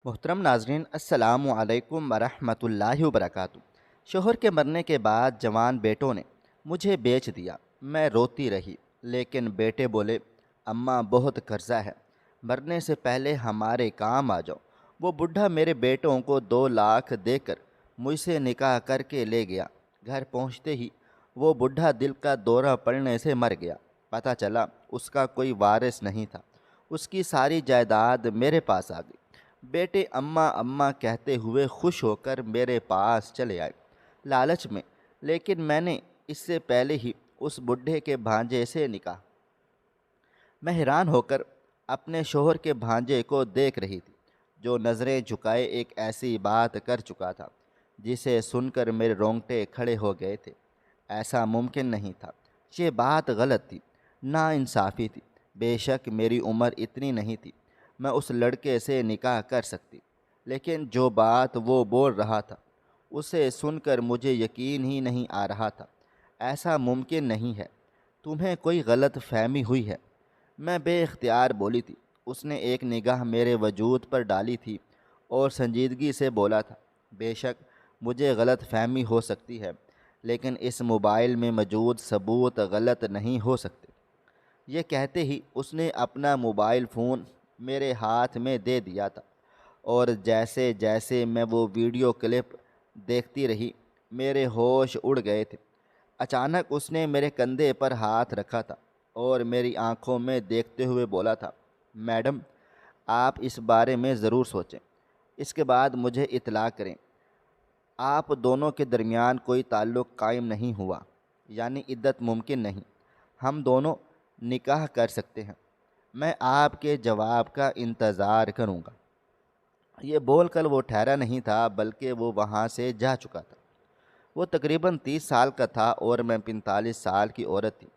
محترم ناظرین، السلام علیکم ورحمۃ اللہ وبرکاتہ۔ شوہر کے مرنے کے بعد جوان بیٹوں نے مجھے بیچ دیا۔ میں روتی رہی، لیکن بیٹے بولے، اماں بہت قرضہ ہے، مرنے سے پہلے ہمارے کام آ جاؤ۔ وہ بڈھا میرے بیٹوں کو 2 لاکھ دے کر مجھ سے نکاح کر کے لے گیا۔ گھر پہنچتے ہی وہ بڈھا دل کا دورہ پڑنے سے مر گیا۔ پتہ چلا اس کا کوئی وارث نہیں تھا۔ اس کی ساری جائیداد میرے پاس آ گئی۔ بیٹے اماں اماں کہتے ہوئے خوش ہو کر میرے پاس چلے آئے، لالچ میں، لیکن میں نے اس سے پہلے ہی اس بڈھے کے بھانجے سے نکاح۔ میں حیران ہو کر اپنے شوہر کے بھانجے کو دیکھ رہی تھی، جو نظریں جھکائے ایک ایسی بات کر چکا تھا جسے سن کر میرے رونگٹے کھڑے ہو گئے تھے۔ ایسا ممکن نہیں تھا، یہ بات غلط تھی، ناانصافی تھی۔ بے شک میری عمر اتنی نہیں تھی، میں اس لڑکے سے نکاح کر سکتی، لیکن جو بات وہ بول رہا تھا اسے سن کر مجھے یقین ہی نہیں آ رہا تھا۔ ایسا ممکن نہیں ہے، تمہیں کوئی غلط فہمی ہوئی ہے، میں بے اختیار بولی تھی۔ اس نے ایک نگاہ میرے وجود پر ڈالی تھی اور سنجیدگی سے بولا تھا، بے شک مجھے غلط فہمی ہو سکتی ہے، لیکن اس موبائل میں موجود ثبوت غلط نہیں ہو سکتے۔ یہ کہتے ہی اس نے اپنا موبائل فون میرے ہاتھ میں دے دیا تھا، اور جیسے جیسے میں وہ ویڈیو کلپ دیکھتی رہی میرے ہوش اڑ گئے تھے۔ اچانک اس نے میرے کندھے پر ہاتھ رکھا تھا اور میری آنکھوں میں دیکھتے ہوئے بولا تھا، میڈم، آپ اس بارے میں ضرور سوچیں، اس کے بعد مجھے اطلاع کریں۔ آپ دونوں کے درمیان کوئی تعلق قائم نہیں ہوا، یعنی عدت ممکن نہیں، ہم دونوں نکاح کر سکتے ہیں۔ میں آپ کے جواب کا انتظار کروں گا۔ یہ بول کر وہ ٹھہرا نہیں تھا، بلکہ وہ وہاں سے جا چکا تھا۔ وہ تقریباً 30 سال کا تھا اور میں 45 سال کی عورت تھی،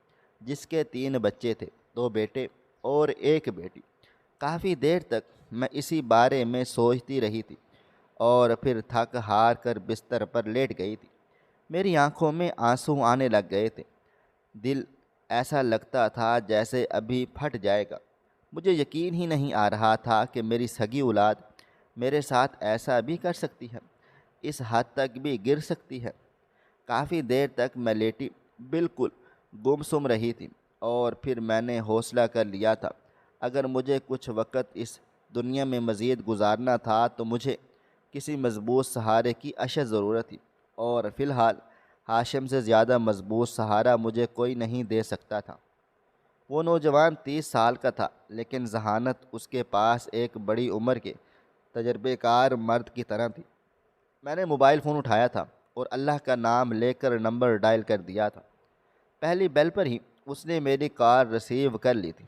جس کے 3 بچے تھے، 2 بیٹے اور 1 بیٹی۔ کافی دیر تک میں اسی بارے میں سوچتی رہی تھی، اور پھر تھک ہار کر بستر پر لیٹ گئی تھی۔ میری آنکھوں میں آنسو آنے لگ گئے تھے، دل ایسا لگتا تھا جیسے ابھی پھٹ جائے گا۔ مجھے یقین ہی نہیں آ رہا تھا کہ میری سگی اولاد میرے ساتھ ایسا بھی کر سکتی ہے، اس حد تک بھی گر سکتی ہے۔ کافی دیر تک میں لیٹی بالکل گم رہی تھی، اور پھر میں نے حوصلہ کر لیا تھا، اگر مجھے کچھ وقت اس دنیا میں مزید گزارنا تھا تو مجھے کسی مضبوط سہارے کی اشد ضرورت تھی، اور فی الحال ہاشم سے زیادہ مضبوط سہارا مجھے کوئی نہیں دے سکتا تھا۔ وہ نوجوان 30 سال کا تھا، لیکن ذہانت اس کے پاس ایک بڑی عمر کے تجربے کار مرد کی طرح تھی۔ میں نے موبائل فون اٹھایا تھا اور اللہ کا نام لے کر نمبر ڈائل کر دیا تھا۔ پہلی بیل پر ہی اس نے میری کال ریسیو کر لی تھی۔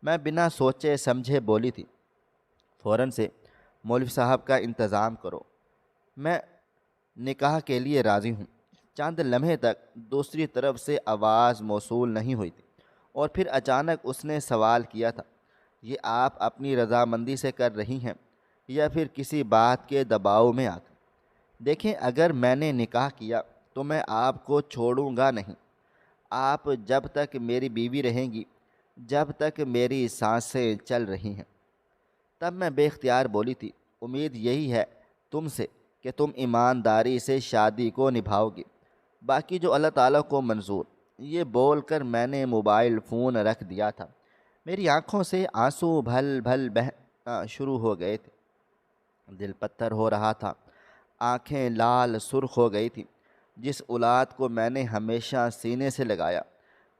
میں بنا سوچے سمجھے بولی تھی، فوراً سے مولوی صاحب کا انتظام کرو، میں نکاح کے لیے راضی ہوں۔ چند لمحے تک دوسری طرف سے آواز موصول نہیں ہوئی تھی، اور پھر اچانک اس نے سوال کیا تھا، یہ آپ اپنی رضامندی سے کر رہی ہیں یا پھر کسی بات کے دباؤ میں آ کر؟ دیکھیں، اگر میں نے نکاح کیا تو میں آپ کو چھوڑوں گا نہیں۔ آپ جب تک میری بیوی رہیں گی، جب تک میری سانسیں چل رہی ہیں۔ تب میں بے اختیار بولی تھی، امید یہی ہے تم سے کہ تم ایمانداری سے شادی کو نبھاؤ گی، باقی جو اللہ تعالیٰ کو منظور۔ یہ بول کر میں نے موبائل فون رکھ دیا تھا۔ میری آنکھوں سے آنسو بھل بھل بہنا شروع ہو گئے تھے، دل پتھر ہو رہا تھا، آنکھیں لال سرخ ہو گئی تھیں۔ جس اولاد کو میں نے ہمیشہ سینے سے لگایا،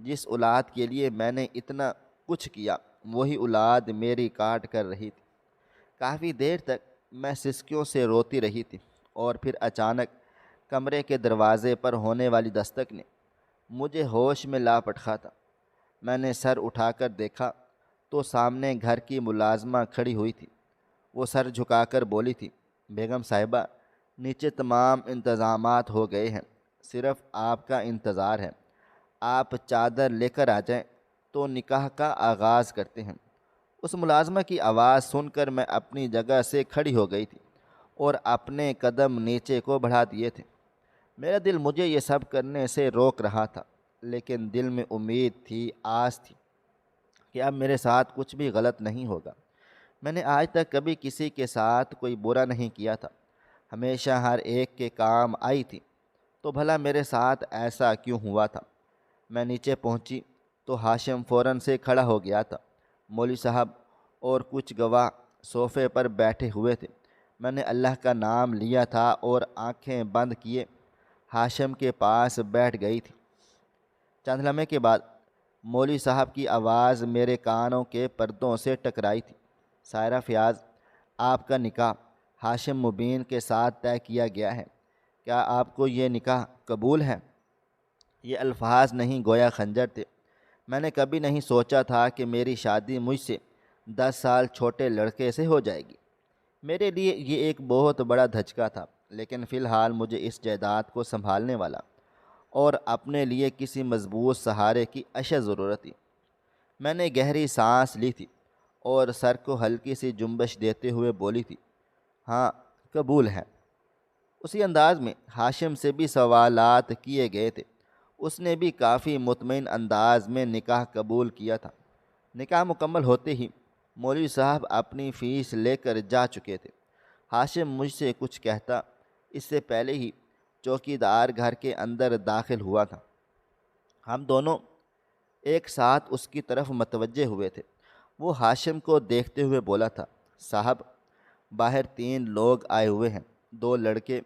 جس اولاد کے لیے میں نے اتنا کچھ کیا، وہی اولاد میری کاٹ کر رہی تھی۔ کافی دیر تک میں سسکیوں سے روتی رہی تھی، اور پھر اچانک کمرے کے دروازے پر ہونے والی دستک نے مجھے ہوش میں لا پٹخا تھا۔ میں نے سر اٹھا کر دیکھا تو سامنے گھر کی ملازمہ کھڑی ہوئی تھی۔ وہ سر جھکا کر بولی تھی، بیگم صاحبہ، نیچے تمام انتظامات ہو گئے ہیں، صرف آپ کا انتظار ہے۔ آپ چادر لے کر آ جائیں تو نکاح کا آغاز کرتے ہیں۔ اس ملازمہ کی آواز سن کر میں اپنی جگہ سے کھڑی ہو گئی تھی اور اپنے قدم نیچے کو بڑھا دیے تھے۔ میرا دل مجھے یہ سب کرنے سے روک رہا تھا، لیکن دل میں امید تھی، آس تھی کہ اب میرے ساتھ کچھ بھی غلط نہیں ہوگا۔ میں نے آج تک کبھی کسی کے ساتھ کوئی برا نہیں کیا تھا، ہمیشہ ہر ایک کے کام آئی تھی، تو بھلا میرے ساتھ ایسا کیوں ہوا تھا؟ میں نیچے پہنچی تو ہاشم فوراً سے کھڑا ہو گیا تھا۔ مولوی صاحب اور کچھ گواہ صوفے پر بیٹھے ہوئے تھے۔ میں نے اللہ کا نام لیا تھا اور آنکھیں بند کیے ہاشم کے پاس بیٹھ گئی تھی۔ چند لمحے کے بعد مولوی صاحب کی آواز میرے کانوں کے پردوں سے ٹکرائی تھی۔ سائرہ فیاض، آپ کا نکاح ہاشم مبین کے ساتھ طے کیا گیا ہے، کیا آپ کو یہ نکاح قبول ہے؟ یہ الفاظ نہیں گویا خنجر تھے۔ میں نے کبھی نہیں سوچا تھا کہ میری شادی مجھ سے 10 سال چھوٹے لڑکے سے ہو جائے گی۔ میرے لیے یہ ایک بہت بڑا دھچکا تھا، لیکن فی الحال مجھے اس جائیداد کو سنبھالنے والا اور اپنے لیے کسی مضبوط سہارے کی اشد ضرورت تھی۔ میں نے گہری سانس لی تھی اور سر کو ہلکی سی جنبش دیتے ہوئے بولی تھی، ہاں قبول ہے۔ اسی انداز میں ہاشم سے بھی سوالات کیے گئے تھے۔ اس نے بھی کافی مطمئن انداز میں نکاح قبول کیا تھا۔ نکاح مکمل ہوتے ہی مولوی صاحب اپنی فیس لے کر جا چکے تھے۔ ہاشم مجھ سے کچھ کہتا اس سے پہلے ہی چوکیدار گھر کے اندر داخل ہوا تھا۔ ہم دونوں ایک ساتھ اس کی طرف متوجہ ہوئے تھے۔ وہ ہاشم کو دیکھتے ہوئے بولا تھا، صاحب باہر 3 لوگ آئے ہوئے ہیں، 2 لڑکے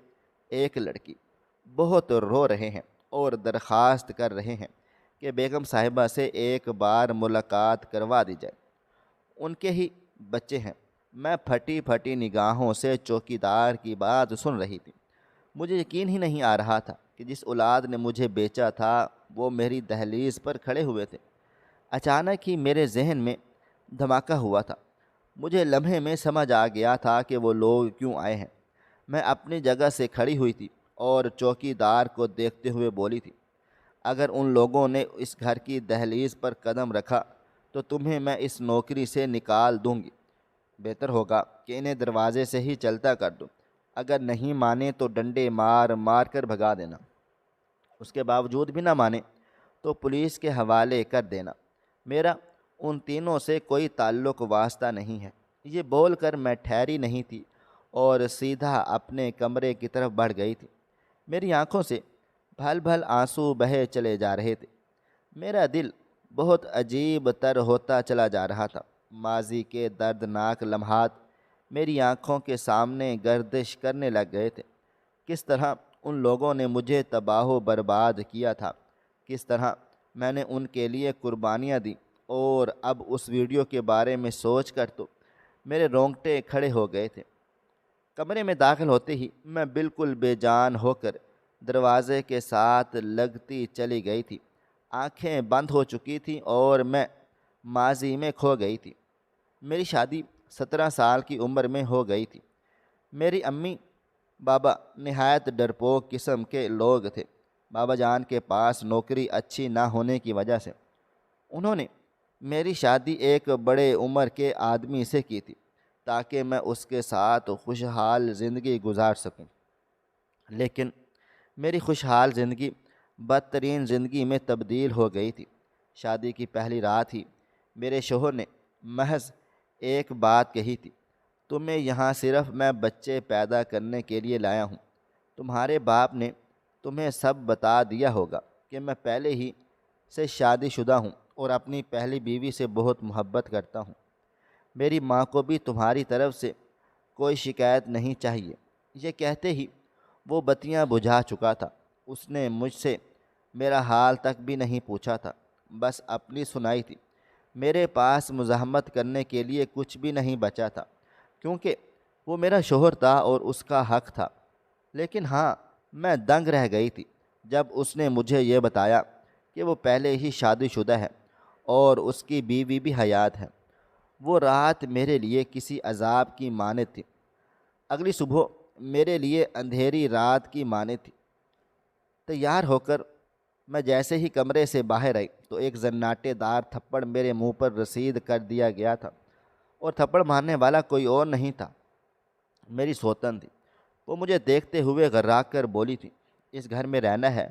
1 لڑکی، بہت رو رہے ہیں اور درخواست کر رہے ہیں کہ بیگم صاحبہ سے ایک بار ملاقات کروا دی جائے۔ ان کے ہی بچے ہیں۔ میں پھٹی پھٹی نگاہوں سے چوکیدار کی بات سن رہی تھی۔ مجھے یقین ہی نہیں آ رہا تھا کہ جس اولاد نے مجھے بیچا تھا وہ میری دہلیز پر کھڑے ہوئے تھے۔ اچانک ہی میرے ذہن میں دھماکہ ہوا تھا۔ مجھے لمحے میں سمجھ آ گیا تھا کہ وہ لوگ کیوں آئے ہیں۔ میں اپنی جگہ سے کھڑی ہوئی تھی اور چوکیدار کو دیکھتے ہوئے بولی تھی، اگر ان لوگوں نے اس گھر کی دہلیز پر قدم رکھا تو تمہیں میں اس نوکری سے نکال دوں گی۔ بہتر ہوگا کہ انہیں دروازے سے ہی چلتا کر دوں، اگر نہیں مانے تو ڈنڈے مار مار کر بھگا دینا، اس کے باوجود بھی نہ مانے تو پولیس کے حوالے کر دینا، میرا ان تینوں سے کوئی تعلق واسطہ نہیں ہے۔ یہ بول کر میں ٹھہری نہیں تھی اور سیدھا اپنے کمرے کی طرف بڑھ گئی تھی۔ میری آنکھوں سے بھل بھل آنسو بہے چلے جا رہے تھے۔ میرا دل بہت عجیب تر ہوتا چلا جا رہا تھا۔ ماضی کے دردناک لمحات میری آنکھوں کے سامنے گردش کرنے لگ گئے تھے۔ کس طرح ان لوگوں نے مجھے تباہ و برباد کیا تھا، کس طرح میں نے ان کے لیے قربانیاں دیں، اور اب اس ویڈیو کے بارے میں سوچ کر تو میرے رونگٹے کھڑے ہو گئے تھے۔ کمرے میں داخل ہوتے ہی میں بالکل بے جان ہو کر دروازے کے ساتھ لگتی چلی گئی تھی۔ آنکھیں بند ہو چکی تھیں اور میں ماضی میں کھو گئی تھی۔ میری شادی 17 سال کی عمر میں ہو گئی تھی۔ میری امی بابا نہایت ڈرپوک قسم کے لوگ تھے۔ بابا جان کے پاس نوکری اچھی نہ ہونے کی وجہ سے انہوں نے میری شادی ایک بڑے عمر کے آدمی سے کی تھی تاکہ میں اس کے ساتھ خوشحال زندگی گزار سکوں۔ لیکن میری خوشحال زندگی بدترین زندگی میں تبدیل ہو گئی تھی۔ شادی کی پہلی رات ہی میرے شوہر نے محض ایک بات کہی تھی، تمہیں یہاں صرف میں بچے پیدا کرنے کے لیے لایا ہوں۔ تمہارے باپ نے تمہیں سب بتا دیا ہوگا کہ میں پہلے ہی سے شادی شدہ ہوں اور اپنی پہلی بیوی سے بہت محبت کرتا ہوں۔ میری ماں کو بھی تمہاری طرف سے کوئی شکایت نہیں چاہیے۔ یہ کہتے ہی وہ بتیاں بجھا چکا تھا۔ اس نے مجھ سے میرا حال تک بھی نہیں پوچھا تھا، بس اپنی سنائی تھی۔ میرے پاس مزاحمت کرنے کے لیے کچھ بھی نہیں بچا تھا، کیونکہ وہ میرا شوہر تھا اور اس کا حق تھا۔ لیکن ہاں، میں دنگ رہ گئی تھی جب اس نے مجھے یہ بتایا کہ وہ پہلے ہی شادی شدہ ہے اور اس کی بیوی بھی حیات ہے۔ وہ رات میرے لیے کسی عذاب کی مانند تھی۔ اگلی صبح میرے لیے اندھیری رات کی مانند تھی۔ تیار ہو کر میں جیسے ہی کمرے سے باہر آئی تو ایک زناٹے دار تھپڑ میرے منہ پر رسید کر دیا گیا تھا، اور تھپڑ مارنے والا کوئی اور نہیں تھا، میری سوتن تھی۔ وہ مجھے دیکھتے ہوئے غرا کر بولی تھی، اس گھر میں رہنا ہے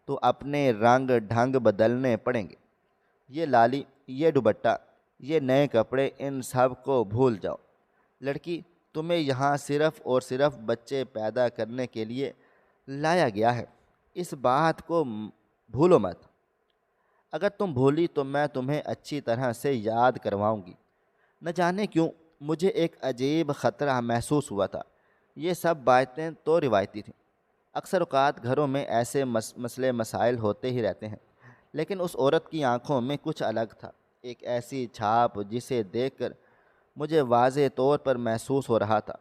تو اپنے رنگ ڈھنگ بدلنے پڑیں گے۔ یہ لالی، یہ دوپٹہ، یہ نئے کپڑے، ان سب کو بھول جاؤ۔ لڑکی تمہیں یہاں صرف اور صرف بچے پیدا کرنے کے لیے لایا گیا ہے، اس بات کو بھولو مت۔ اگر تم بھولی تو میں تمہیں اچھی طرح سے یاد کرواؤں گی۔ نہ جانے کیوں مجھے ایک عجیب خطرہ محسوس ہوا تھا۔ یہ سب باتیں تو روایتی تھیں، اکثر اوقات گھروں میں ایسے مسئلے مسائل ہوتے ہی رہتے ہیں، لیکن اس عورت کی آنکھوں میں کچھ الگ تھا، ایک ایسی چھاپ جسے دیکھ کر مجھے واضح طور پر محسوس ہو رہا تھا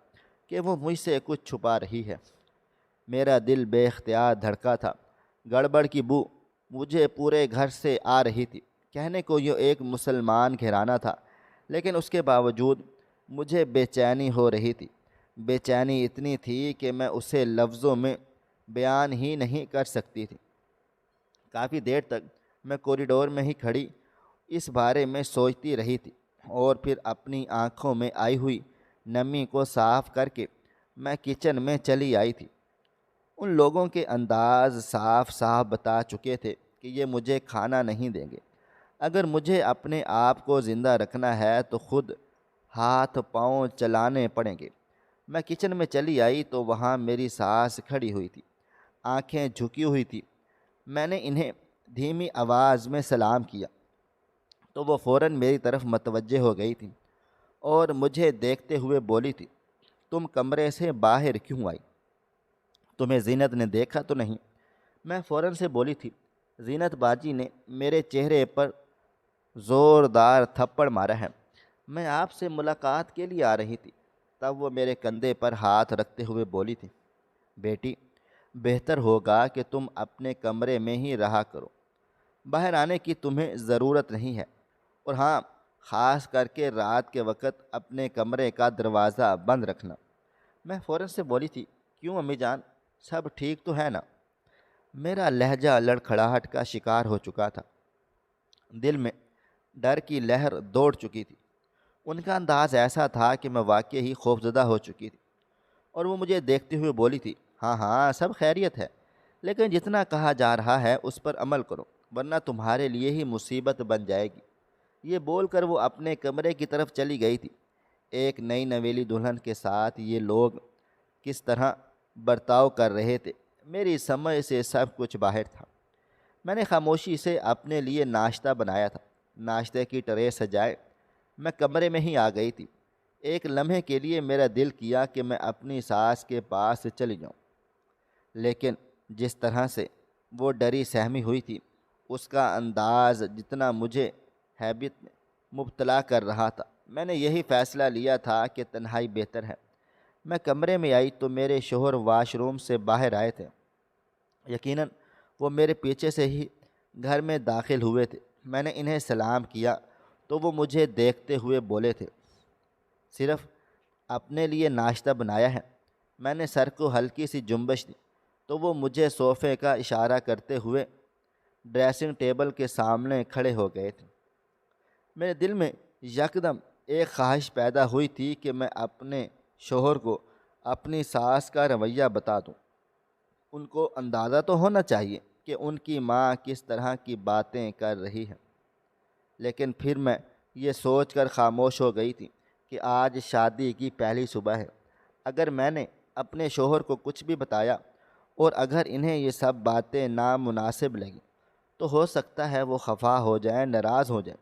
کہ وہ مجھ سے کچھ چھپا رہی ہے۔ میرا دل بے اختیار دھڑکا تھا۔ گڑبڑ کی بو مجھے پورے گھر سے آ رہی تھی۔ کہنے کو یہ ایک مسلمان گھرانہ تھا، لیکن اس کے باوجود مجھے بے چینی ہو رہی تھی۔ بے چینی اتنی تھی کہ میں اسے لفظوں میں بیان ہی نہیں کر سکتی تھی۔ کافی دیر تک میں کوریڈور میں ہی کھڑی اس بارے میں سوچتی رہی تھی، اور پھر اپنی آنکھوں میں آئی ہوئی نمی کو صاف کر کے میں کچن میں چلی آئی تھی۔ ان لوگوں کے انداز صاف صاف بتا چکے تھے کہ یہ مجھے کھانا نہیں دیں گے۔ اگر مجھے اپنے آپ کو زندہ رکھنا ہے تو خود ہاتھ پاؤں چلانے پڑیں گے۔ میں کچن میں چلی آئی تو وہاں میری ساس کھڑی ہوئی تھی، آنکھیں جھکی ہوئی تھی۔ میں نے انہیں دھیمی آواز میں سلام کیا تو وہ فوراً میری طرف متوجہ ہو گئی تھی اور مجھے دیکھتے ہوئے بولی تھی، تم کمرے سے باہر کیوں آئی؟ تمہیں زینت نے دیکھا تو نہیں؟ میں فوراً سے بولی تھی، زینت باجی نے میرے چہرے پر زوردار تھپڑ مارا ہے، میں آپ سے ملاقات کے لیے آ رہی تھی۔ تب وہ میرے کندھے پر ہاتھ رکھتے ہوئے بولی تھی، بیٹی بہتر ہوگا کہ تم اپنے کمرے میں ہی رہا کرو، باہر آنے کی تمہیں ضرورت نہیں ہے، اور ہاں خاص کر کے رات کے وقت اپنے کمرے کا دروازہ بند رکھنا۔ میں فوراً سے بولی تھی، کیوں امی جان، سب ٹھیک تو ہے نا؟ میرا لہجہ لڑکھڑاہٹ کا شکار ہو چکا تھا، دل میں ڈر کی لہر دوڑ چکی تھی۔ ان کا انداز ایسا تھا کہ میں واقعی ہی خوفزدہ ہو چکی تھی، اور وہ مجھے دیکھتے ہوئے بولی تھی، ہاں ہاں سب خیریت ہے، لیکن جتنا کہا جا رہا ہے اس پر عمل کرو، ورنہ تمہارے لیے ہی مصیبت بن جائے گی۔ یہ بول کر وہ اپنے کمرے کی طرف چلی گئی تھی۔ ایک نئی نویلی دلہن کے ساتھ یہ لوگ کس طرح برتاؤ کر رہے تھے، میری سمجھ سے سب کچھ باہر تھا۔ میں نے خاموشی سے اپنے لیے ناشتہ بنایا تھا، ناشتے کی ٹرے سجائے میں کمرے میں ہی آ گئی تھی۔ ایک لمحے کے لیے میرا دل کیا کہ میں اپنی ساس کے پاس چلی جاؤں، لیکن جس طرح سے وہ ڈری سہمی ہوئی تھی، اس کا انداز جتنا مجھے ہیبت میں مبتلا کر رہا تھا، میں نے یہی فیصلہ لیا تھا کہ تنہائی بہتر ہے۔ میں کمرے میں آئی تو میرے شوہر واش روم سے باہر آئے تھے۔ یقیناً وہ میرے پیچھے سے ہی گھر میں داخل ہوئے تھے۔ میں نے انہیں سلام کیا تو وہ مجھے دیکھتے ہوئے بولے تھے، صرف اپنے لیے ناشتہ بنایا ہے؟ میں نے سر کو ہلکی سی جنبش دی تو وہ مجھے صوفے کا اشارہ کرتے ہوئے ڈریسنگ ٹیبل کے سامنے کھڑے ہو گئے تھے۔ میرے دل میں یکدم ایک خواہش پیدا ہوئی تھی کہ میں اپنے شوہر کو اپنی ساس کا رویہ بتا دوں۔ ان کو اندازہ تو ہونا چاہیے کہ ان کی ماں کس طرح کی باتیں کر رہی ہے، لیکن پھر میں یہ سوچ کر خاموش ہو گئی تھی کہ آج شادی کی پہلی صبح ہے۔ اگر میں نے اپنے شوہر کو کچھ بھی بتایا اور اگر انہیں یہ سب باتیں نامناسب لگیں تو ہو سکتا ہے وہ خفا ہو جائیں، ناراض ہو جائیں،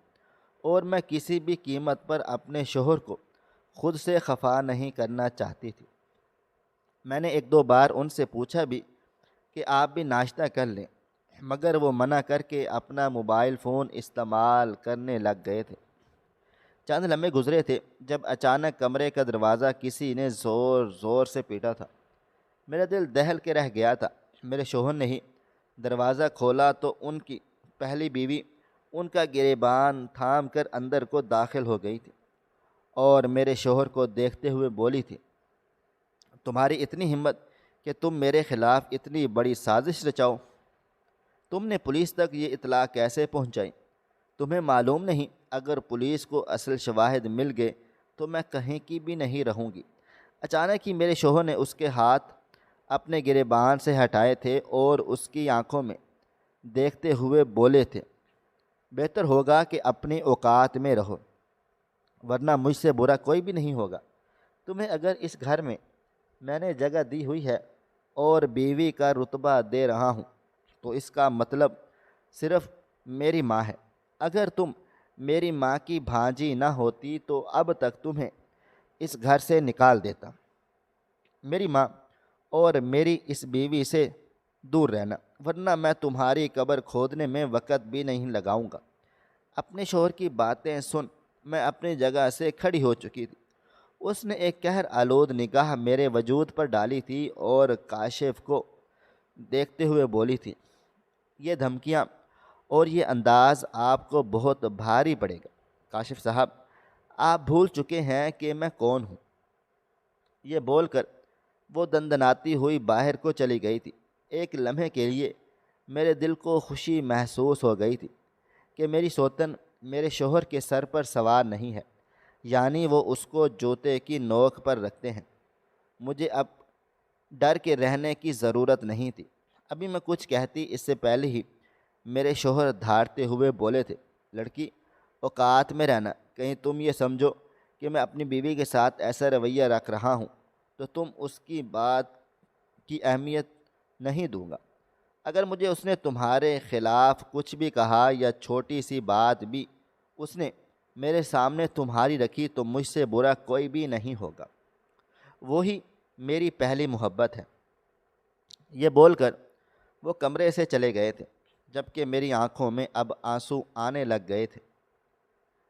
اور میں کسی بھی قیمت پر اپنے شوہر کو خود سے خفا نہیں کرنا چاہتی تھی۔ میں نے ایک دو بار ان سے پوچھا بھی کہ آپ بھی ناشتہ کر لیں، مگر وہ منع کر کے اپنا موبائل فون استعمال کرنے لگ گئے تھے۔ چند لمحے گزرے تھے جب اچانک کمرے کا دروازہ کسی نے زور زور سے پیٹا تھا۔ میرا دل دہل کے رہ گیا تھا۔ میرے شوہر نے ہی دروازہ کھولا تو ان کی پہلی بیوی ان کا گریبان تھام کر اندر کو داخل ہو گئی تھی اور میرے شوہر کو دیکھتے ہوئے بولی تھی، تمہاری اتنی ہمت کہ تم میرے خلاف اتنی بڑی سازش رچاؤ؟ تم نے پولیس تک یہ اطلاع کیسے پہنچائی؟ تمہیں معلوم نہیں اگر پولیس کو اصل شواہد مل گئے تو میں کہیں کی بھی نہیں رہوں گی۔ اچانک ہی میرے شوہر نے اس کے ہاتھ اپنے گریبان سے ہٹائے تھے اور اس کی آنکھوں میں دیکھتے ہوئے بولے تھے، بہتر ہوگا کہ اپنے اوقات میں رہو، ورنہ مجھ سے برا کوئی بھی نہیں ہوگا۔ تمہیں اگر اس گھر میں نے جگہ دی ہوئی ہے اور بیوی کا رتبہ دے رہا ہوں تو اس کا مطلب صرف میری ماں ہے۔ اگر تم میری ماں کی بھانجی نہ ہوتی تو اب تک تمہیں اس گھر سے نکال دیتا۔ میری ماں اور میری اس بیوی سے دور رہنا، ورنہ میں تمہاری قبر کھودنے میں وقت بھی نہیں لگاؤں گا۔ اپنے شوہر کی باتیں سن میں اپنی جگہ سے کھڑی ہو چکی تھی۔ اس نے ایک قہر آلود نگاہ میرے وجود پر ڈالی تھی اور کاشف کو دیکھتے ہوئے بولی تھی، یہ دھمکیاں اور یہ انداز آپ کو بہت بھاری پڑے گا۔ کاشف صاحب، آپ بھول چکے ہیں کہ میں کون ہوں۔ یہ بول کر وہ دندناتی ہوئی باہر کو چلی گئی تھی۔ ایک لمحے کے لیے میرے دل کو خوشی محسوس ہو گئی تھی کہ میری سوتن میرے شوہر کے سر پر سوار نہیں ہے، یعنی وہ اس کو جوتے کی نوک پر رکھتے ہیں۔ مجھے اب ڈر کے رہنے کی ضرورت نہیں تھی۔ ابھی میں کچھ کہتی اس سے پہلے ہی میرے شوہر دھاڑتے ہوئے بولے تھے، لڑکی، اوقات میں رہنا، کہیں تم یہ سمجھو کہ میں اپنی بیوی کے ساتھ ایسا رویہ رکھ رہا ہوں تو تم اس کی بات کی اہمیت نہیں دوں گا۔ اگر مجھے اس نے تمہارے خلاف کچھ بھی کہا یا چھوٹی سی بات بھی اس نے میرے سامنے تمہاری رکھی تو مجھ سے برا کوئی بھی نہیں ہوگا۔ وہی میری پہلی محبت ہے۔ یہ بول کر وہ کمرے سے چلے گئے تھے، جبکہ میری آنکھوں میں اب آنسو آنے لگ گئے تھے۔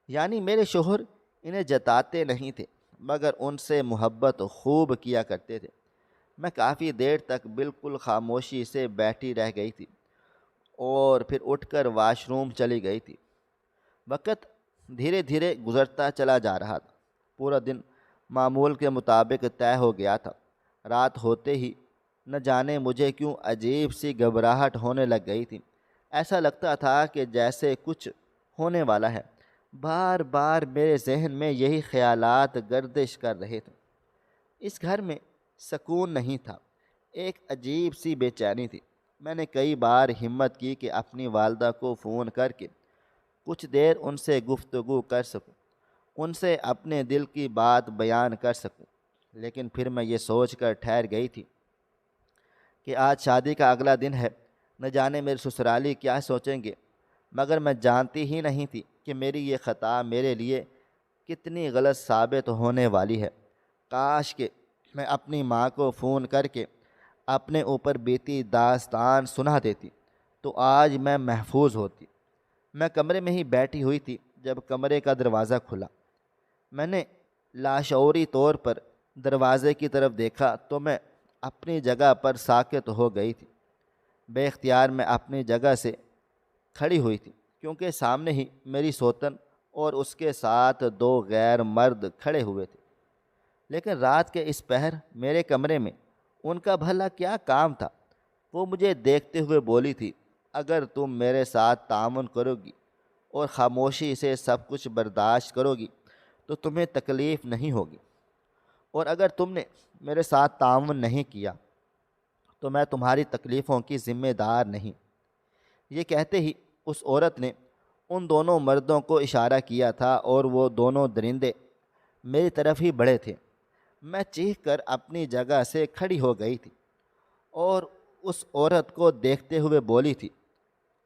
یعنی میرے شوہر انہیں جتاتے نہیں تھے مگر ان سے محبت خوب کیا کرتے تھے۔ میں کافی دیر تک بالکل خاموشی سے بیٹھی رہ گئی تھی اور پھر اٹھ کر واش روم چلی گئی تھی۔ وقت دھیرے دھیرے گزرتا چلا جا رہا تھا۔ پورا دن معمول کے مطابق طے ہو گیا تھا۔ رات ہوتے ہی نہ جانے مجھے کیوں عجیب سی گھبراہٹ ہونے لگ گئی تھی۔ ایسا لگتا تھا کہ جیسے کچھ ہونے والا ہے۔ بار بار میرے ذہن میں یہی خیالات گردش کر رہے تھے۔ اس گھر میں سکون نہیں تھا، ایک عجیب سی بے چینی تھی۔ میں نے کئی بار ہمت کی کہ اپنی والدہ کو فون کر کے کچھ دیر ان سے گفتگو کر سکوں، ان سے اپنے دل کی بات بیان کر سکوں، لیکن پھر میں یہ سوچ کر ٹھہر گئی تھی کہ آج شادی کا اگلا دن ہے، نہ جانے میرے سسرالی کیا سوچیں گے۔ مگر میں جانتی ہی نہیں تھی کہ میری یہ خطا میرے لیے کتنی غلط ثابت ہونے والی ہے۔ کاش کہ میں اپنی ماں کو فون کر کے اپنے اوپر بیتی داستان سنا دیتی تو آج میں محفوظ ہوتی۔ میں کمرے میں ہی بیٹھی ہوئی تھی جب کمرے کا دروازہ کھلا۔ میں نے لاشعوری طور پر دروازے کی طرف دیکھا تو میں اپنی جگہ پر ساکت ہو گئی تھی۔ بے اختیار میں اپنی جگہ سے کھڑی ہوئی تھی کیونکہ سامنے ہی میری سوتن اور اس کے ساتھ دو غیر مرد کھڑے ہوئے تھے۔ لیکن رات کے اس پہر میرے کمرے میں ان کا بھلا کیا کام تھا؟ وہ مجھے دیکھتے ہوئے بولی تھی، اگر تم میرے ساتھ تعاون کرو گی اور خاموشی سے سب کچھ برداشت کرو گی تو تمہیں تکلیف نہیں ہوگی، اور اگر تم نے میرے ساتھ تعاون نہیں کیا تو میں تمہاری تکلیفوں کی ذمہ دار نہیں۔ یہ کہتے ہی اس عورت نے ان دونوں مردوں کو اشارہ کیا تھا اور وہ دونوں درندے میری طرف ہی بڑھے تھے۔ میں چیخ کر اپنی جگہ سے کھڑی ہو گئی تھی اور اس عورت کو دیکھتے ہوئے بولی تھی،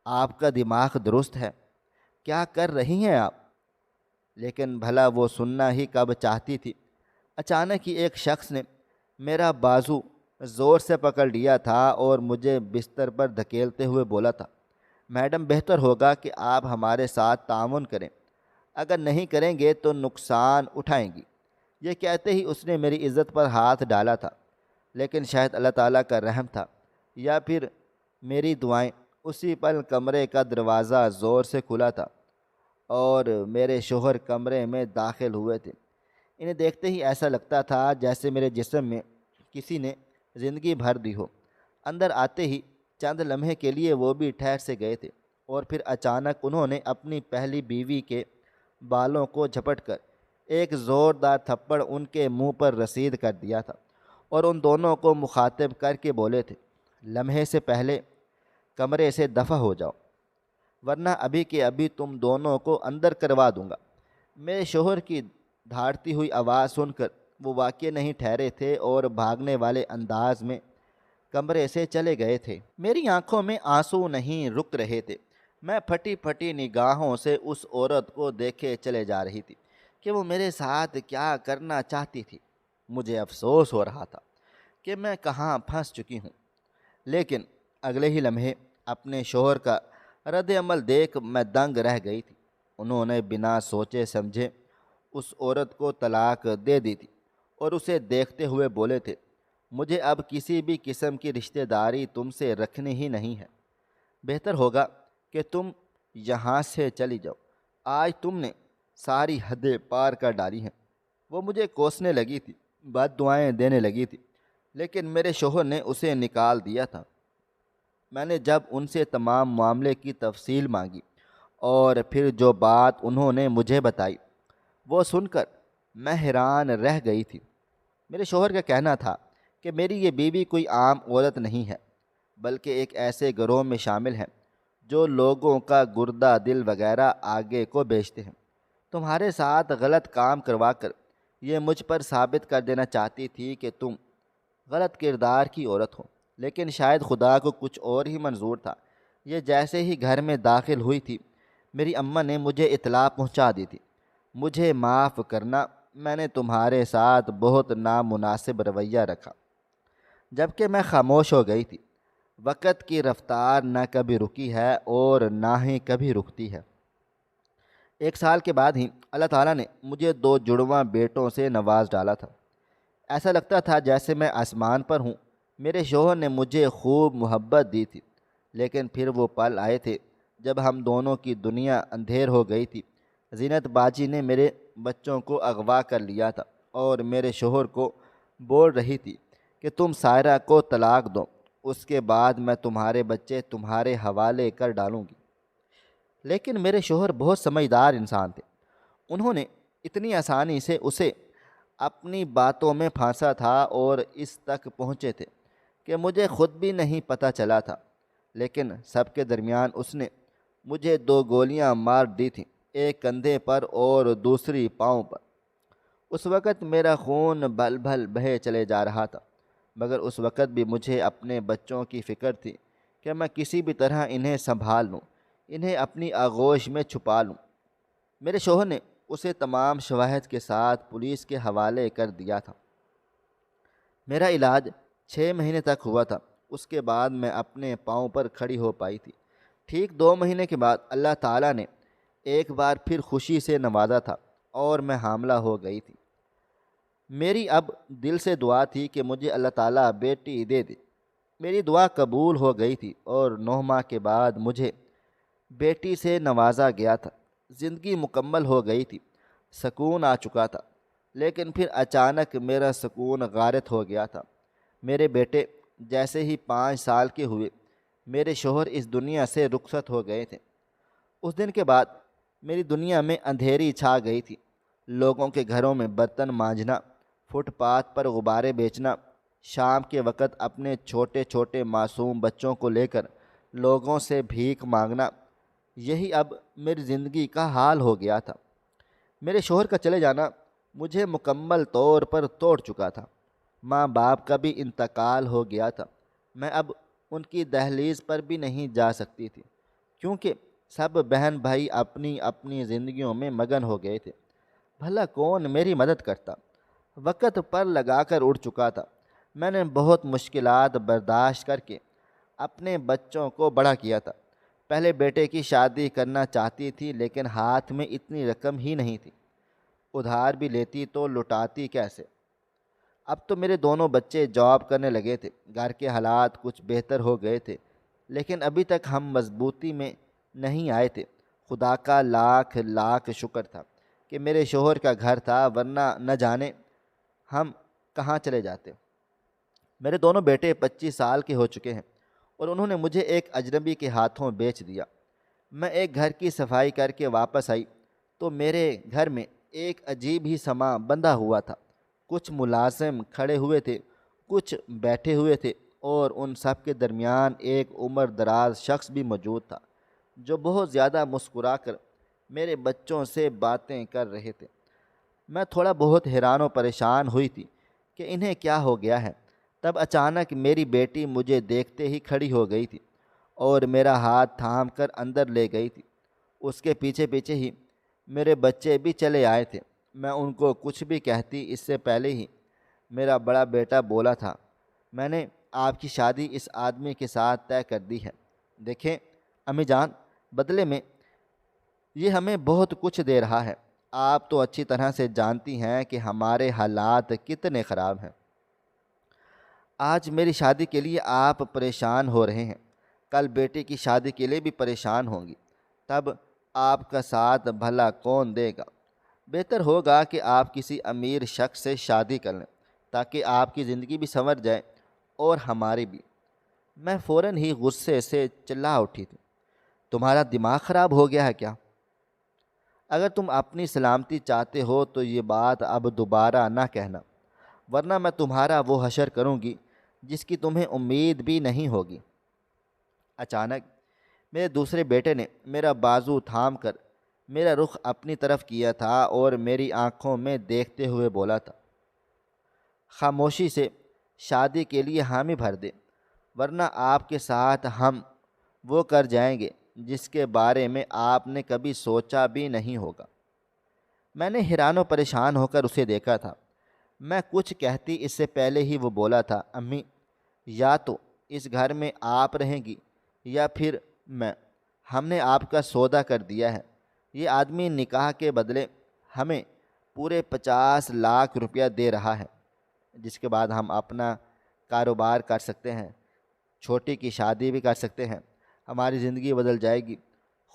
آپ کا دماغ درست ہے؟ کیا کر رہی ہیں آپ؟ لیکن بھلا وہ سننا ہی کب چاہتی تھی۔ اچانک ہی ایک شخص نے میرا بازو زور سے پکڑ لیا تھا اور مجھے بستر پر دھکیلتے ہوئے بولا تھا، میڈم بہتر ہوگا کہ آپ ہمارے ساتھ تعاون کریں، اگر نہیں کریں گے تو نقصان اٹھائیں گی۔ یہ کہتے ہی اس نے میری عزت پر ہاتھ ڈالا تھا، لیکن شاید اللہ تعالیٰ کا رحم تھا یا پھر میری دعائیں، اسی پل کمرے کا دروازہ زور سے کھلا تھا اور میرے شوہر کمرے میں داخل ہوئے تھے۔ انہیں دیکھتے ہی ایسا لگتا تھا جیسے میرے جسم میں کسی نے زندگی بھر دی ہو۔ اندر آتے ہی چند لمحے کے لیے وہ بھی ٹھہر سے گئے تھے اور پھر اچانک انہوں نے اپنی پہلی بیوی کے بالوں کو جھپٹ کر ایک زوردار تھپڑ ان کے منہ پر رسید کر دیا تھا اور ان دونوں کو مخاطب کر کے بولے تھے، لمحے سے پہلے کمرے سے دفع ہو جاؤ ورنہ ابھی کے ابھی تم دونوں کو اندر کروا دوں گا۔ میرے شوہر کی دھاڑتی ہوئی آواز سن کر وہ واقع نہیں ٹھہرے تھے اور بھاگنے والے انداز میں کمرے سے چلے گئے تھے۔ میری آنکھوں میں آنسو نہیں رک رہے تھے۔ میں پھٹی پھٹی نگاہوں سے اس عورت کو دیکھے چلے جا رہی تھی کہ وہ میرے ساتھ کیا کرنا چاہتی تھی۔ مجھے افسوس ہو رہا تھا کہ میں کہاں پھنس چکی ہوں، لیکن اگلے ہی لمحے اپنے شوہر کا رد عمل دیکھ میں دنگ رہ گئی تھی۔ انہوں نے بنا سوچے سمجھے اس عورت کو طلاق دے دی تھی اور اسے دیکھتے ہوئے بولے تھے، مجھے اب کسی بھی قسم کی رشتہ داری تم سے رکھنی ہی نہیں ہے، بہتر ہوگا کہ تم یہاں سے چلی جاؤ، آج تم نے ساری حدیں پار کر ڈالی ہیں۔ وہ مجھے کوسنے لگی تھی، بد دعائیں دینے لگی تھی، لیکن میرے شوہر نے اسے نکال دیا تھا۔ میں نے جب ان سے تمام معاملے کی تفصیل مانگی اور پھر جو بات انہوں نے مجھے بتائی وہ سن کر میں حیران رہ گئی تھی۔ میرے شوہر کا کہنا تھا کہ میری یہ بیوی کوئی عام عورت نہیں ہے، بلکہ ایک ایسے گروہ میں شامل ہے جو لوگوں کا گردہ دل وغیرہ آگے کو بیچتے ہیں۔ تمہارے ساتھ غلط کام کروا کر یہ مجھ پر ثابت کر دینا چاہتی تھی کہ تم غلط کردار کی عورت ہو، لیکن شاید خدا کو کچھ اور ہی منظور تھا۔ یہ جیسے ہی گھر میں داخل ہوئی تھی، میری اماں نے مجھے اطلاع پہنچا دی تھی، مجھے معاف کرنا، میں نے تمہارے ساتھ بہت نامناسب رویہ رکھا۔ جبکہ میں خاموش ہو گئی تھی۔ وقت کی رفتار نہ کبھی رکی ہے اور نہ ہی کبھی رکتی ہے۔ 1 سال کے بعد ہی اللہ تعالیٰ نے مجھے 2 جڑواں بیٹوں سے نواز ڈالا تھا۔ ایسا لگتا تھا جیسے میں آسمان پر ہوں۔ میرے شوہر نے مجھے خوب محبت دی تھی، لیکن پھر وہ پل آئے تھے جب ہم دونوں کی دنیا اندھیر ہو گئی تھی۔ زینت باجی نے میرے بچوں کو اغوا کر لیا تھا اور میرے شوہر کو بول رہی تھی کہ تم سائرہ کو طلاق دو، اس کے بعد میں تمہارے بچے تمہارے حوالے کر ڈالوں گی۔ لیکن میرے شوہر بہت سمجھدار انسان تھے۔ انہوں نے اتنی آسانی سے اسے اپنی باتوں میں پھانسا تھا اور اس تک پہنچے تھے کہ مجھے خود بھی نہیں پتہ چلا تھا۔ لیکن سب کے درمیان اس نے مجھے 2 گولیاں مار دی تھیں، ایک کندھے پر اور دوسری پاؤں پر۔ اس وقت میرا خون بل بل بہے چلے جا رہا تھا، مگر اس وقت بھی مجھے اپنے بچوں کی فکر تھی کہ میں کسی بھی طرح انہیں سنبھال لوں، انہیں اپنی آغوش میں چھپا لوں۔ میرے شوہر نے اسے تمام شواہد کے ساتھ پولیس کے حوالے کر دیا تھا۔ میرا علاج 6 مہینے تک ہوا تھا، اس کے بعد میں اپنے پاؤں پر کھڑی ہو پائی تھی۔ ٹھیک 2 مہینے کے بعد اللہ تعالیٰ نے ایک بار پھر خوشی سے نوازا تھا اور میں حاملہ ہو گئی تھی۔ میری اب دل سے دعا تھی کہ مجھے اللہ تعالیٰ بیٹی دے دے۔ میری دعا قبول ہو گئی تھی اور 9 ماہ کے بعد مجھے بیٹی سے نوازا گیا تھا۔ زندگی مکمل ہو گئی تھی، سکون آ چکا تھا، لیکن پھر اچانک میرا سکون غارت ہو گیا تھا۔ میرے بیٹے جیسے ہی 5 سال کے ہوئے، میرے شوہر اس دنیا سے رخصت ہو گئے تھے۔ اس دن کے بعد میری دنیا میں اندھیری چھا گئی تھی۔ لوگوں کے گھروں میں برتن مانجنا، فٹ پاتھ پر غبارے بیچنا، شام کے وقت اپنے چھوٹے چھوٹے معصوم بچوں کو لے کر لوگوں سے بھیک مانگنا، یہی اب میری زندگی کا حال ہو گیا تھا۔ میرے شوہر کا چلے جانا مجھے مکمل طور پر توڑ چکا تھا۔ ماں باپ کا بھی انتقال ہو گیا تھا۔ میں اب ان کی دہلیز پر بھی نہیں جا سکتی تھی، کیونکہ سب بہن بھائی اپنی اپنی زندگیوں میں مگن ہو گئے تھے۔ بھلا کون میری مدد کرتا؟ وقت پر لگا کر اڑ چکا تھا۔ میں نے بہت مشکلات برداشت کر کے اپنے بچوں کو بڑا کیا تھا۔ پہلے بیٹے کی شادی کرنا چاہتی تھی، لیکن ہاتھ میں اتنی رقم ہی نہیں تھی۔ ادھار بھی لیتی تو لٹاتی کیسے؟ اب تو میرے دونوں بچے جاب کرنے لگے تھے، گھر کے حالات کچھ بہتر ہو گئے تھے، لیکن ابھی تک ہم مضبوطی میں نہیں آئے تھے۔ خدا کا لاکھ لاکھ شکر تھا کہ میرے شوہر کا گھر تھا، ورنہ نہ جانے ہم کہاں چلے جاتے۔ میرے دونوں بیٹے 25 سال کے ہو چکے ہیں اور انہوں نے مجھے ایک اجنبی کے ہاتھوں بیچ دیا۔ میں ایک گھر کی صفائی کر کے واپس آئی تو میرے گھر میں ایک عجیب ہی سما بندھا ہوا تھا۔ کچھ ملازم کھڑے ہوئے تھے، کچھ بیٹھے ہوئے تھے، اور ان سب کے درمیان ایک عمر دراز شخص بھی موجود تھا جو بہت زیادہ مسکرا کر میرے بچوں سے باتیں کر رہے تھے۔ میں تھوڑا بہت حیران و پریشان ہوئی تھی کہ انہیں کیا ہو گیا ہے۔ تب اچانک میری بیٹی مجھے دیکھتے ہی کھڑی ہو گئی تھی اور میرا ہاتھ تھام کر اندر لے گئی تھی۔ اس کے پیچھے پیچھے ہی میرے بچے بھی چلے آئے تھے۔ میں ان کو کچھ بھی کہتی اس سے پہلے ہی میرا بڑا بیٹا بولا تھا، میں نے آپ کی شادی اس آدمی کے ساتھ طے کر دی ہے۔ دیکھیں امی جان، بدلے میں یہ ہمیں بہت کچھ دے رہا ہے۔ آپ تو اچھی طرح سے جانتی ہیں کہ ہمارے حالات کتنے خراب ہیں۔ آج میری شادی کے لیے آپ پریشان ہو رہے ہیں، کل بیٹے کی شادی کے لیے بھی پریشان ہوں گی، تب آپ کا ساتھ بھلا کون دے گا؟ بہتر ہوگا کہ آپ کسی امیر شخص سے شادی کر لیں تاکہ آپ کی زندگی بھی سنور جائے اور ہماری بھی۔ میں فوراً ہی غصے سے چلا اٹھی تھی، تمہارا دماغ خراب ہو گیا ہے کیا؟ اگر تم اپنی سلامتی چاہتے ہو تو یہ بات اب دوبارہ نہ کہنا، ورنہ میں تمہارا وہ حشر کروں گی جس کی تمہیں امید بھی نہیں ہوگی۔ اچانک میرے دوسرے بیٹے نے میرا بازو تھام کر میرا رخ اپنی طرف کیا تھا اور میری آنکھوں میں دیکھتے ہوئے بولا تھا، خاموشی سے شادی کے لیے حامی بھر دے، ورنہ آپ کے ساتھ ہم وہ کر جائیں گے جس کے بارے میں آپ نے کبھی سوچا بھی نہیں ہوگا۔ میں نے حیران و پریشان ہو کر اسے دیکھا تھا۔ میں کچھ کہتی اس سے پہلے ہی وہ بولا تھا، امی یا تو اس گھر میں آپ رہیں گی یا پھر میں، ہم نے آپ کا سودا کر دیا ہے۔ یہ آدمی نکاح کے بدلے ہمیں پورے 50 لاکھ روپیہ دے رہا ہے، جس کے بعد ہم اپنا کاروبار کر سکتے ہیں، چھوٹی کی شادی بھی کر سکتے ہیں، ہماری زندگی بدل جائے گی۔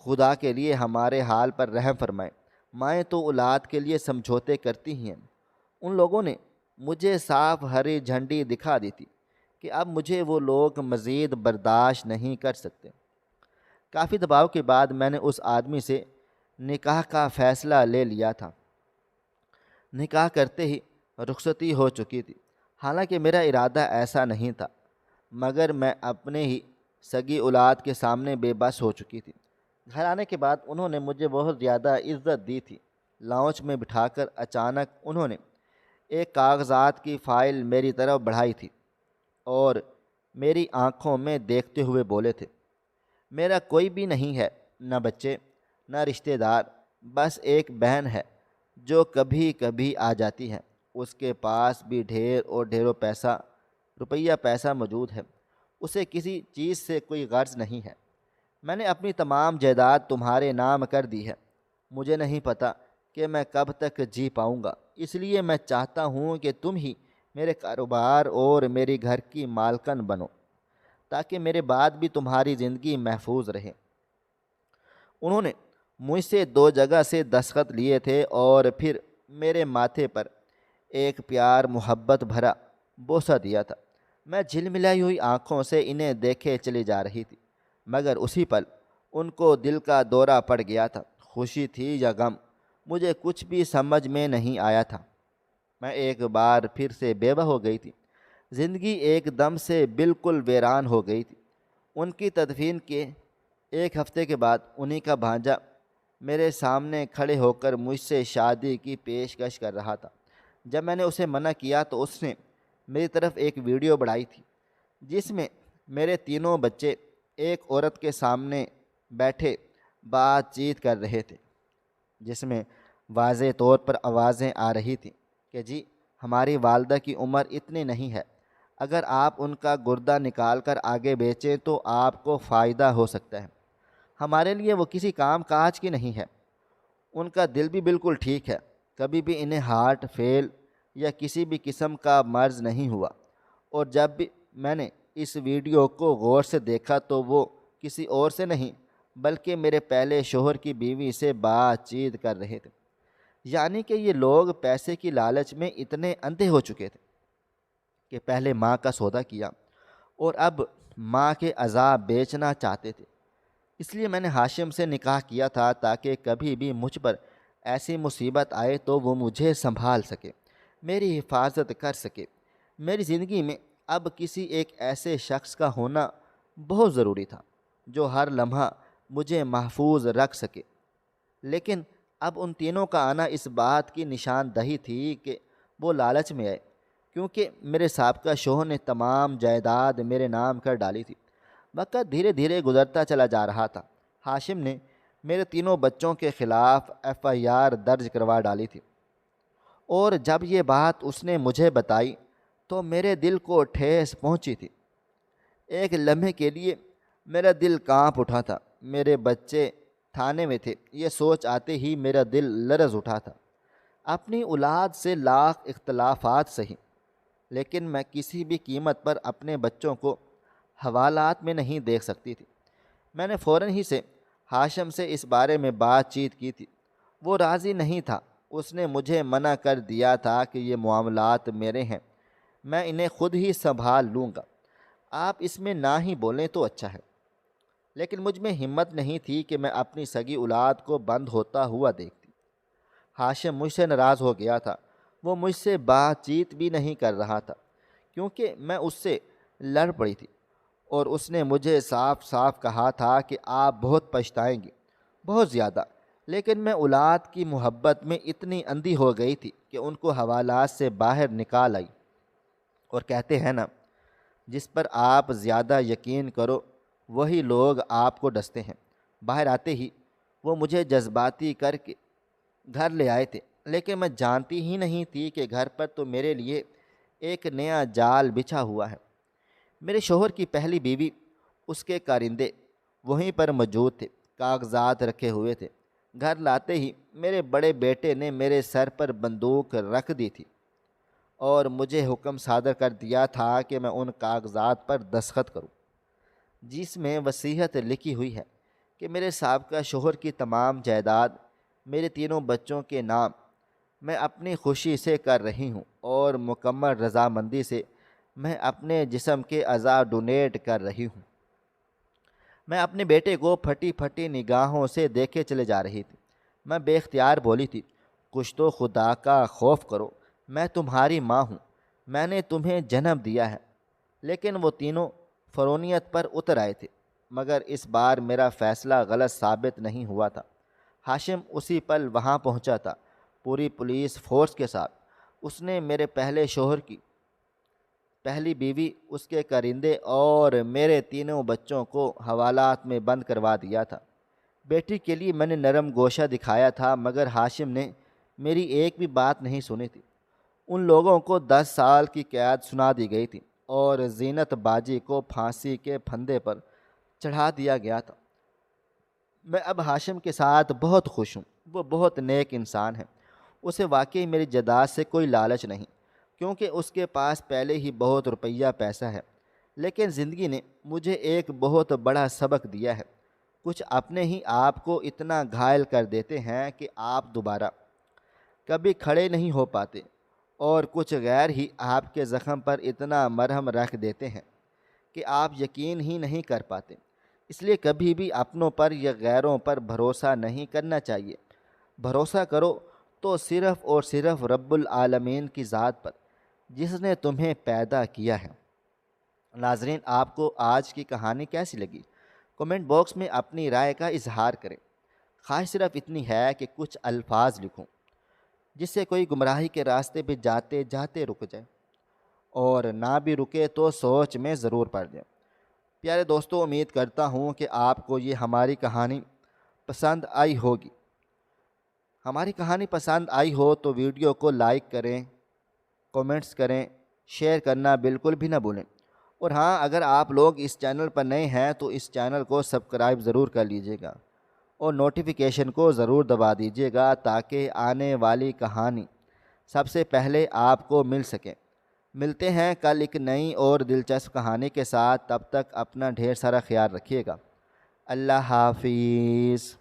خدا کے لیے ہمارے حال پر رحم فرمائیں۔ مائیں تو اولاد کے لیے سمجھوتے کرتی ہی ہیں۔ ان لوگوں نے مجھے صاف ہری جھنڈی دکھا دی تھی کہ اب مجھے وہ لوگ مزید برداشت نہیں کر سکتے۔ کافی دباؤ کے بعد میں نے اس آدمی سے نکاح کا فیصلہ لے لیا تھا۔ نکاح کرتے ہی رخصتی ہو چکی تھی، حالانکہ میرا ارادہ ایسا نہیں تھا، مگر میں اپنے ہی سگی اولاد کے سامنے بے بس ہو چکی تھی۔ گھر آنے کے بعد انہوں نے مجھے بہت زیادہ عزت دی تھی۔ لاؤنج میں بٹھا کر اچانک انہوں نے ایک کاغذات کی فائل میری طرف بڑھائی تھی اور میری آنکھوں میں دیکھتے ہوئے بولے تھے، میرا کوئی بھی نہیں ہے، نہ بچے نہ رشتہ دار، بس ایک بہن ہے جو کبھی کبھی آ جاتی ہے۔ اس کے پاس بھی ڈھیر اور ڈھیروں پیسہ موجود ہے، اسے کسی چیز سے کوئی غرض نہیں ہے۔ میں نے اپنی تمام جائیداد تمہارے نام کر دی ہے۔ مجھے نہیں پتہ کہ میں کب تک جی پاؤں گا، اس لیے میں چاہتا ہوں کہ تم ہی میرے کاروبار اور میری گھر کی مالکن بنو تاکہ میرے بعد بھی تمہاری زندگی محفوظ رہے۔ انہوں نے مجھ سے 2 جگہ سے دستخط لیے تھے اور پھر میرے ماتھے پر ایک پیار محبت بھرا بوسہ دیا تھا۔ میں جھلملائی ہوئی آنکھوں سے انہیں دیکھے چلی جا رہی تھی، مگر اسی پل ان کو دل کا دورہ پڑ گیا تھا۔ خوشی تھی یا غم، مجھے کچھ بھی سمجھ میں نہیں آیا تھا۔ میں ایک بار پھر سے بیوہ ہو گئی تھی۔ زندگی ایک دم سے بالکل ویران ہو گئی تھی۔ ان کی تدفین کے 1 ہفتے کے بعد انہی کا بھانجا میرے سامنے کھڑے ہو کر مجھ سے شادی کی پیشکش کر رہا تھا۔ جب میں نے اسے منع کیا تو اس نے میری طرف ایک ویڈیو بڑھائی تھی جس میں میرے تینوں بچے ایک عورت کے سامنے بیٹھے بات چیت کر رہے تھے، جس میں واضح طور پر آوازیں آ رہی تھیں کہ جی ہماری والدہ کی عمر اتنی نہیں ہے، اگر آپ ان کا گردہ نکال کر آگے بیچیں تو آپ کو فائدہ ہو سکتا ہے، ہمارے لیے وہ کسی کام کاج کی نہیں ہے، ان کا دل بھی بالکل ٹھیک ہے، کبھی بھی انہیں ہارٹ فیل یا کسی بھی قسم کا مرض نہیں ہوا۔ اور جب بھی میں نے اس ویڈیو کو غور سے دیکھا تو وہ کسی اور سے نہیں بلکہ میرے پہلے شوہر کی بیوی سے بات چیت کر رہے تھے۔ یعنی کہ یہ لوگ پیسے کی لالچ میں اتنے اندھے ہو چکے تھے کہ پہلے ماں کا سودا کیا اور اب ماں کے اعضاء بیچنا چاہتے تھے۔ اس لیے میں نے ہاشم سے نکاح کیا تھا تاکہ کبھی بھی مجھ پر ایسی مصیبت آئے تو وہ مجھے سنبھال سکے، میری حفاظت کر سکے۔ میری زندگی میں اب کسی ایک ایسے شخص کا ہونا بہت ضروری تھا جو ہر لمحہ مجھے محفوظ رکھ سکے۔ لیکن اب ان تینوں کا آنا اس بات کی نشاندہی تھی کہ وہ لالچ میں آئے، کیونکہ میرے سابقہ شوہر نے تمام جائیداد میرے نام کر ڈالی تھی۔ وقت دھیرے دھیرے گزرتا چلا جا رہا تھا۔ ہاشم نے میرے تینوں بچوں کے خلاف FIR درج کروا ڈالی تھی، اور جب یہ بات اس نے مجھے بتائی تو میرے دل کو ٹھیس پہنچی تھی۔ ایک لمحے کے لیے میرا دل کانپ اٹھا تھا۔ میرے بچے تھانے میں تھے، یہ سوچ آتے ہی میرا دل لرز اٹھا تھا۔ اپنی اولاد سے لاکھ اختلافات سہی، لیکن میں کسی بھی قیمت پر اپنے بچوں کو حوالات میں نہیں دیکھ سکتی تھی۔ میں نے فوراً ہی سے ہاشم سے اس بارے میں بات چیت کی تھی۔ وہ راضی نہیں تھا۔ اس نے مجھے منع کر دیا تھا کہ یہ معاملات میرے ہیں، میں انہیں خود ہی سنبھال لوں گا، آپ اس میں نہ ہی بولیں تو اچھا ہے۔ لیکن مجھ میں ہمت نہیں تھی کہ میں اپنی سگی اولاد کو بند ہوتا ہوا دیکھتی۔ ہاشم مجھ سے ناراض ہو گیا تھا۔ وہ مجھ سے بات چیت بھی نہیں کر رہا تھا، کیونکہ میں اس سے لڑ پڑی تھی، اور اس نے مجھے صاف صاف کہا تھا کہ آپ بہت پچھتائیں گی، بہت زیادہ۔ لیکن میں اولاد کی محبت میں اتنی اندھی ہو گئی تھی کہ ان کو حوالات سے باہر نکال آئی۔ اور کہتے ہیں نا، جس پر آپ زیادہ یقین کرو وہی لوگ آپ کو ڈستے ہیں۔ باہر آتے ہی وہ مجھے جذباتی کر کے گھر لے آئے تھے، لیکن میں جانتی ہی نہیں تھی کہ گھر پر تو میرے لیے ایک نیا جال بچھا ہوا ہے۔ میرے شوہر کی پہلی بیوی، اس کے کارندے وہیں پر موجود تھے، کاغذات رکھے ہوئے تھے۔ گھر لاتے ہی میرے بڑے بیٹے نے میرے سر پر بندوق رکھ دی تھی اور مجھے حکم صادر کر دیا تھا کہ میں ان کاغذات پر دستخط کروں، جس میں وصیت لکھی ہوئی ہے کہ میرے سابقہ شوہر کی تمام جائیداد میرے تینوں بچوں کے نام میں اپنی خوشی سے کر رہی ہوں، اور مکمل رضامندی سے میں اپنے جسم کے اعضاء ڈونیٹ کر رہی ہوں۔ میں اپنے بیٹے کو پھٹی پھٹی نگاہوں سے دیکھے چلے جا رہی تھی۔ میں بے اختیار بولی تھی، کچھ تو خدا کا خوف کرو، میں تمہاری ماں ہوں، میں نے تمہیں جنم دیا ہے۔ لیکن وہ تینوں فرونیت پر اتر آئے تھے، مگر اس بار میرا فیصلہ غلط ثابت نہیں ہوا تھا۔ ہاشم اسی پل وہاں پہنچا تھا، پوری پولیس فورس کے ساتھ۔ اس نے میرے پہلے شوہر کی پہلی بیوی، اس کے کرندے اور میرے تینوں بچوں کو حوالات میں بند کروا دیا تھا۔ بیٹی کے لیے میں نے نرم گوشہ دکھایا تھا، مگر ہاشم نے میری ایک بھی بات نہیں سنی تھی۔ ان لوگوں کو 10 سال کی قید سنا دی گئی تھی، اور زینت باجی کو پھانسی کے پھندے پر چڑھا دیا گیا تھا۔ میں اب ہاشم کے ساتھ بہت خوش ہوں۔ وہ بہت نیک انسان ہے۔ اسے واقعی میری جائیداد سے کوئی لالچ نہیں، کیونکہ اس کے پاس پہلے ہی بہت روپیہ پیسہ ہے۔ لیکن زندگی نے مجھے ایک بہت بڑا سبق دیا ہے۔ کچھ اپنے ہی آپ کو اتنا گھائل کر دیتے ہیں کہ آپ دوبارہ کبھی کھڑے نہیں ہو پاتے، اور کچھ غیر ہی آپ کے زخم پر اتنا مرہم رکھ دیتے ہیں کہ آپ یقین ہی نہیں کر پاتے۔ اس لیے کبھی بھی اپنوں پر یا غیروں پر بھروسہ نہیں کرنا چاہیے۔ بھروسہ کرو تو صرف اور صرف رب العالمین کی ذات پر، جس نے تمہیں پیدا کیا ہے۔ ناظرین، آپ کو آج کی کہانی کیسی لگی؟ کمنٹ باکس میں اپنی رائے کا اظہار کریں۔ خواہش صرف اتنی ہے کہ کچھ الفاظ لکھوں جس سے کوئی گمراہی کے راستے پہ جاتے جاتے رک جائے، اور نہ بھی رکے تو سوچ میں ضرور پڑ جائے۔ پیارے دوستو، امید کرتا ہوں کہ آپ کو یہ ہماری کہانی پسند آئی ہوگی۔ ہماری کہانی پسند آئی ہو تو ویڈیو کو لائک کریں، کومنٹس کریں، شیئر کرنا بالکل بھی نہ بھولیں۔ اور ہاں، اگر آپ لوگ اس چینل پر نئے ہیں تو اس چینل کو سبسکرائب ضرور کر لیجئے گا، اور نوٹیفیکیشن کو ضرور دبا دیجئے گا تاکہ آنے والی کہانی سب سے پہلے آپ کو مل سکے۔ ملتے ہیں کل ایک نئی اور دلچسپ کہانی کے ساتھ۔ تب تک اپنا ڈھیر سارا خیال رکھیے گا۔ اللہ حافظ۔